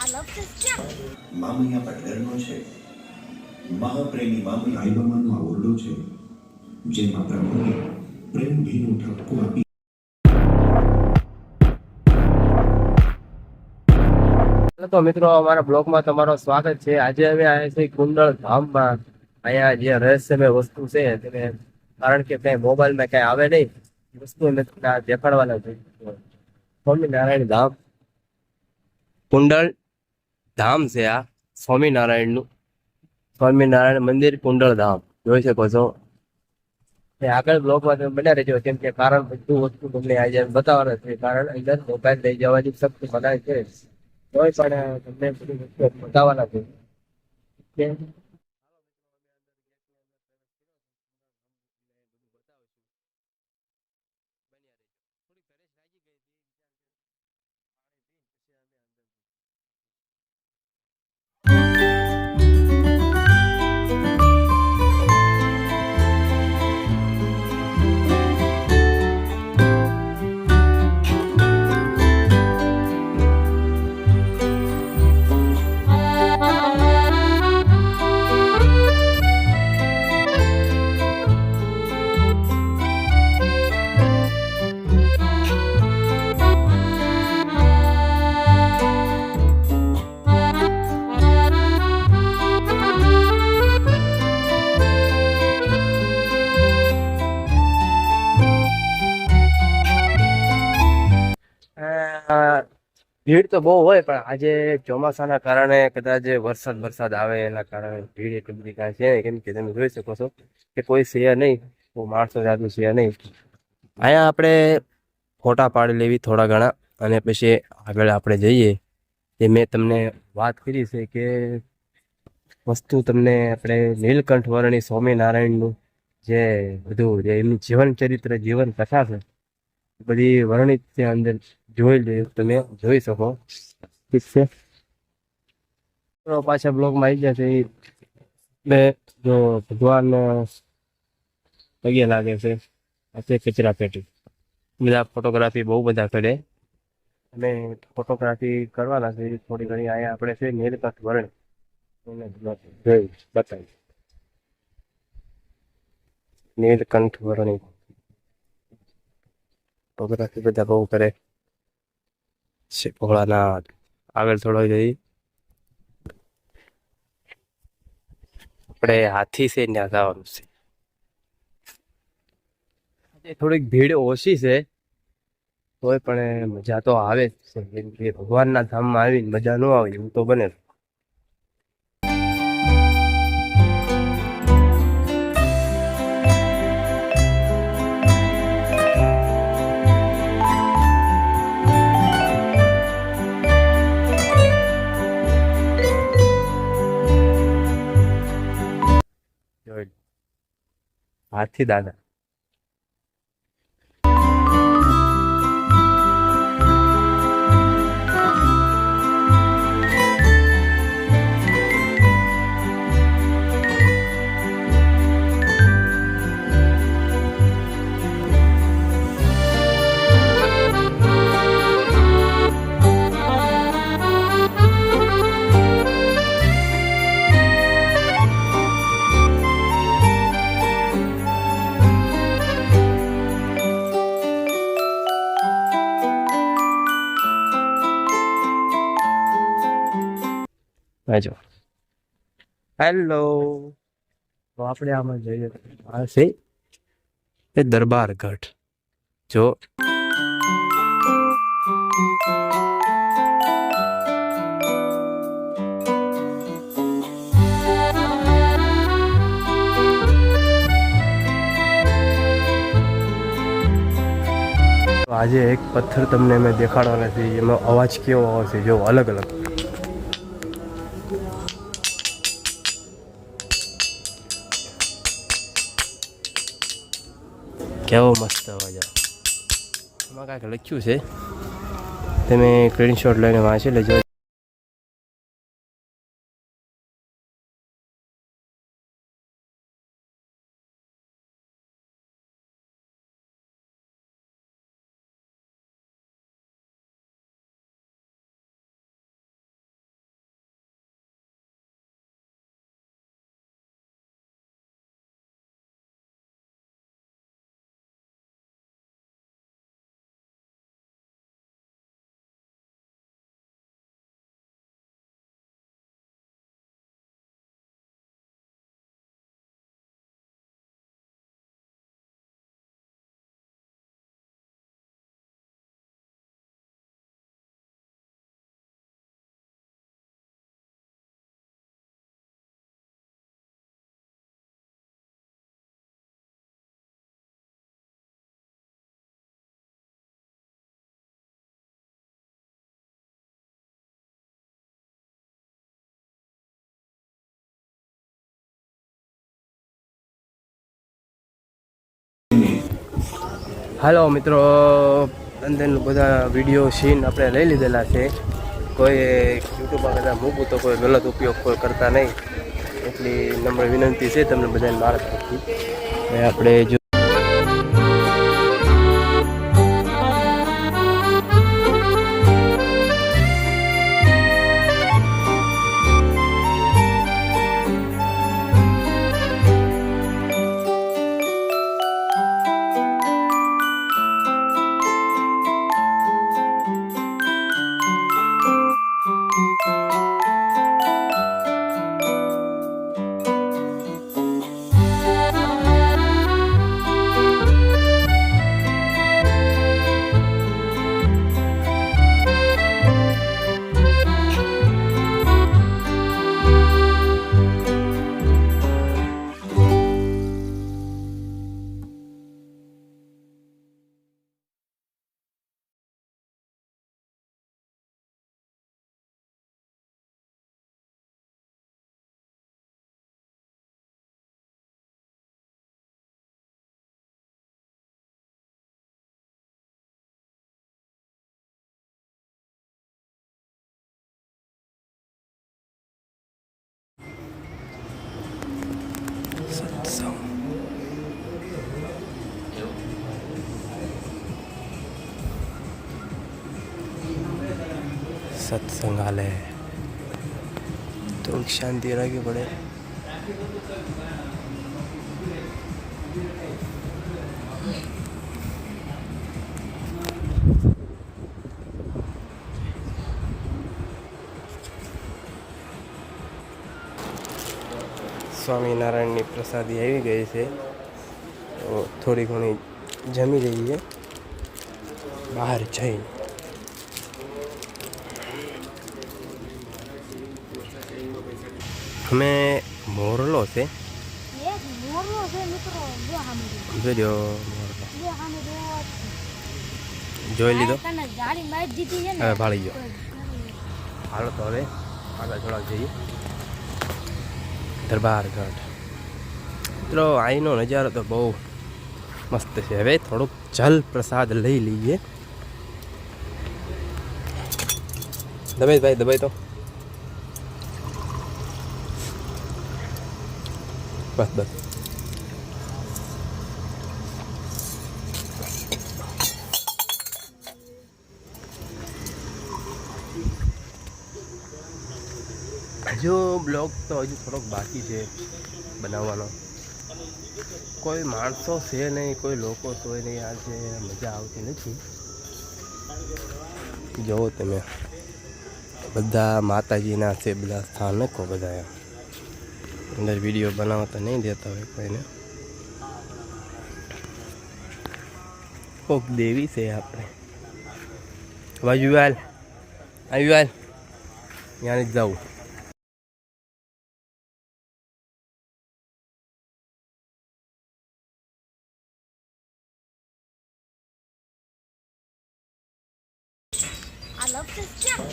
મામૈયા પટઘરનો છે મહાપ્રેમી મામૈયા આઈબામાનો આ ઓરડો છે જેમાં પ્રભુએ પ્રેમ ભીનો ઠપકો આપી. તો મિત્રો અમારા બ્લોગમાં તમારો સ્વાગત છે. આજે અમે આવ્યા છીએ કુંડળ ધામમાં. અહીંયા જે રહસ્યમય વસ્તુ છે તેને કારણ કે કઈ મોબાઈલમાં કઈ આવે નહીં વસ્તુ અમે દેખાડવાના છે. સ્વામિનારાયણ ધામ કુંડળ ધામ છે આ સ્વામિનારાયણનું સ્વામિનારાયણ મંદિર કુંડળ ધામ જોઈ શકો છો. આગળ બ્લોગમાં તમે બન્યા રહેજો કેમ કે કારણ બધું વસ્તુ તમને આજે બતાવવાના છે. કારણ અંદર મોબાઈલ લઈ જવાની શક્તિ બનાવે છે તોય પણ તમને બધી વસ્તુ બતાવવાના છે. ભીડ તો બહુ હોય પણ આજે ચોમાસાના કારણે કદાચ વરસાદ આવે એના કારણે ભીડ એટલી બધી કાંઈ છે નહીં. કેમ કે તમે જોઈ શકો છો કે કોઈ છે નહીં, માણસો જાદુ છે નહીં. અહીંયા આપણે ફોટા પાડી લેવી થોડા ઘણા અને પછી આગળ આપણે જઈએ. જે મેં તમને વાત કરી છે કે વસ્તુ તમને આપણે નીલકંઠ વર્ણી સ્વામિનારાયણનું જે બધું જે એમની જીવન ચરિત્ર જીવન કથા છે બધી વર્ણિત છે અંદર જોઈ લે તમે જોઈ શકો. ઠીક છે તો પાછા બ્લોગમાં આવી જશે. બે જો ભગવાન પગે લાગે છે આ કચરા પેટી બધા ફોટોગ્રાફી બહુ બધા કરે. અમે ફોટોગ્રાફી કરવાના છે થોડી ઘણી. અહીંયા આપણે છે નીલકંઠ વર્ણ જોઈ બતાવી નીલકંઠ વર્ણી ફોટોગ્રાફી બધા બહુ કરે છે. ભોળાનાથ આગળ થોડો જઈ આપણે હાથી છે ત્યાં જવાનું છે. થોડીક ભીડ ઓછી છે તોય પણ મજા તો આવે જ છે. કેમ કે ભગવાનના ધામમાં આવીને મજા ન આવે એવું તો બને. હાથી દાદા જો હેલો. તો આપણે આમાં જોઈએ આ છે એ દરબાર ગઢ. જો આજે એક પથ્થર તમને મેં દેખાડવાના છે એમાં અવાજ કેવો આવશે જો અલગ અલગ. કેવો મસ્ત અવાજ આવે. એમાં કાંઈક લખ્યું છે તમે સ્ક્રીનશોટ લઈને વાંચી લેજો. હાલો મિત્રો, અંદરનું બધા વિડીયો સીન આપણે લઈ લીધેલા છે. કોઈ યુટ્યુબમાં કદાચ મૂકું તો કોઈ ગલત ઉપયોગ કોઈ કરતા નહીં, એટલી નમ્ર વિનંતી છે તમને બધાને મારા તરફથી. આપણે જો સત્સંગાલય થોડીક શાંતિ રાખવી પડે. સ્વામિનારાયણની પ્રસાદી આવી ગઈ છે, તો થોડી ઘણી જમી લઈએ બહાર જઈને. અમે મોરલો છે, જોજો મોરલો જોઈ લીધો, હવે ભાળી ગયો. હાલો તો હવે આગળ થોડાક જઈએ દરબારગઢ. મિત્રો અહીંનો નજારો તો બહુ મસ્ત છે. હવે થોડુંક જલ પ્રસાદ લઈ લઈએ. દબાઈ ભાઈ, દબાઈ તો બસ બસ. હજુ બ્લોગ તો હજુ થોડોક બાકી છે બનાવવાનો. કોઈ માણસો છે નહીં, કોઈ લોકો છે નહીં, આજે મજા આવતી નથી. જુઓ તમે, બધા માતાજીના છે, બધા સ્થાનકો બધા અંદર વિડીયો બનાવતા નહીં દેતા હોય કોઈને. કોક દેવી છે આપણે બાજુ હાલ આવ્યું હાલ ત્યાં જ જવું. I love this jump.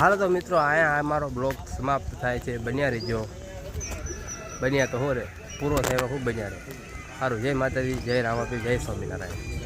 હાલો તો મિત્રો અહીંયા અમારો બ્લોગ સમાપ્ત થાય છે. બન્યા રહીજો. બન્યા તો હો રે પૂરો થયો ખૂબ બન્યા રહે. સારું. જય માતાજી, જય રામાપીર, જય સ્વામિનારાયણ.